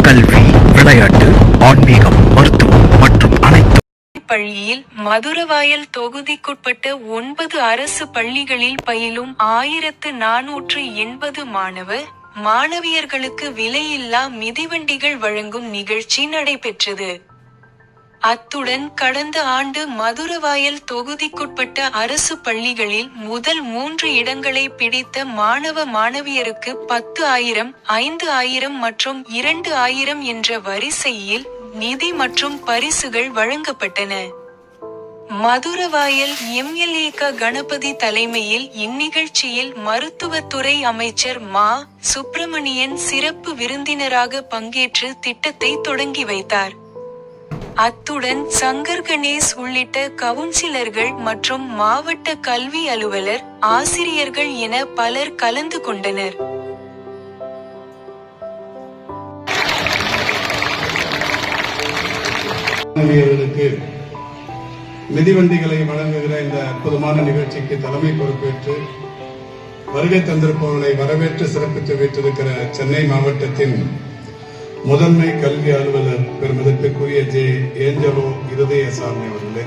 கல்வி, விளையாட்டு, ஆன்மீகம், மருத்துவம் மற்றும் அனைத்து பள்ளியில் மதுரவாயல் தொகுதிக்குட்பட்ட 9 அரசு பள்ளிகளில் பயிலும் 1480 மாணவியர்களுக்கு விலையில்லா மிதிவண்டிகள் வழங்கும் நிகழ்ச்சி நடைபெற்றது. அத்துடன் கடந்த ஆண்டு மதுரவாயல் தொகுதிக்குட்பட்ட அரசு பள்ளிகளில் முதல் 3 இடங்களை பிடித்த மாணவியருக்கு 10,000, 5,000 மற்றும் 2,000 என்ற வரிசையில் நிதி மற்றும் பரிசுகள் வழங்கப்பட்டன. மதுரவாயல் எம்.எல்.ஏ. கணபதி தலைமையில் இந்நிகழ்ச்சியில் மருத்துவத்துறை அமைச்சர் மா. சுப்பிரமணியன் சிறப்பு விருந்தினராக பங்கேற்று திட்டத்தை தொடங்கி வைத்தார். அத்துடன் சங்கர் கணேஷ் உள்ளிட்ட கவுன்சிலர்கள் மற்றும் மாவட்ட கல்வி அலுவலர், ஆசிரியர்கள் என பலர் கலந்து கொண்டனர். மிதிவண்டிகளை வழங்குகிற இந்த அற்புதமான நிகழ்ச்சிக்கு தலைமை பொறுப்பேற்று வருகை தந்திருப்பவர்களை வரவேற்று சிறப்பித்து வைத்திருக்கிற சென்னை மாவட்டத்தின் முதன்மை கல்வி அலுவலர் பெருமதிப்பிற்குரிய ஜே. ஏஞ்சலோ இருதயசாமி அவர்களே,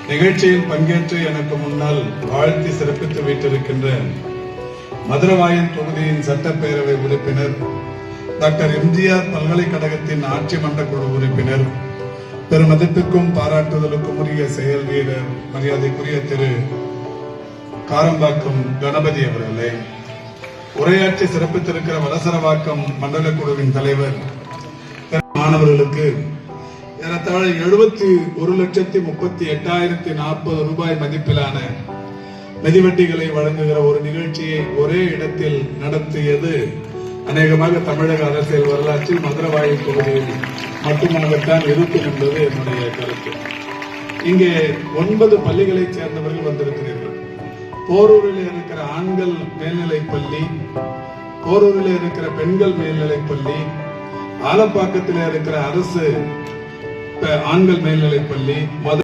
நிகழ்ச்சியில் பங்கேற்று எனக்கு முன்னால் வாழ்த்தி சிறப்பித்து வைத்திருக்கின்ற மதுரவாயல் தொகுதியின் சட்டப்பேரவை உறுப்பினர், டாக்டர் எம்.ஜி.ஆர். பல்கலைக்கழகத்தின் ஆட்சி மன்ற குழு உறுப்பினர், பெருமதிப்புக்கும் பாராட்டுதலுக்கும் உரிய செயல் வீரர், மரியாதைக்குரிய திரு காரம்பாக்கம் கணபதி அவர்களே, உரையாற்றி சிறப்பித்திருக்கிற வலசரவாக்கம் மண்டல குழுவின் தலைவர், மாணவர்களுக்கு ஏறத்தாழ 71,38,040 ரூபாய் மதிப்பிலான மிதிவண்டிகளை வழங்குகிற ஒரு நிகழ்ச்சியை ஒரே இடத்தில் நடத்தியது அநேகமாக தமிழக அரசியல் வரலாற்றில் மதுரவாயல் தொகுதியில் மட்டுமாகத்தான் இருக்கும் என்பது என்னுடைய கருத்து. இங்கே 9 பள்ளிகளைச் சேர்ந்தவர்கள் வந்திருக்கிறீர்கள். போரூரில் இருக்கிற ஆண்கள் மேல்நிலைப் பள்ளி, போரூரில் இருக்கிற பெண்கள் மேல்நிலைப் பள்ளி, ஆலப்பாக்கத்தில் இருக்கிற அரசு ஆண்கள் மேல்நிலைப் பள்ளி,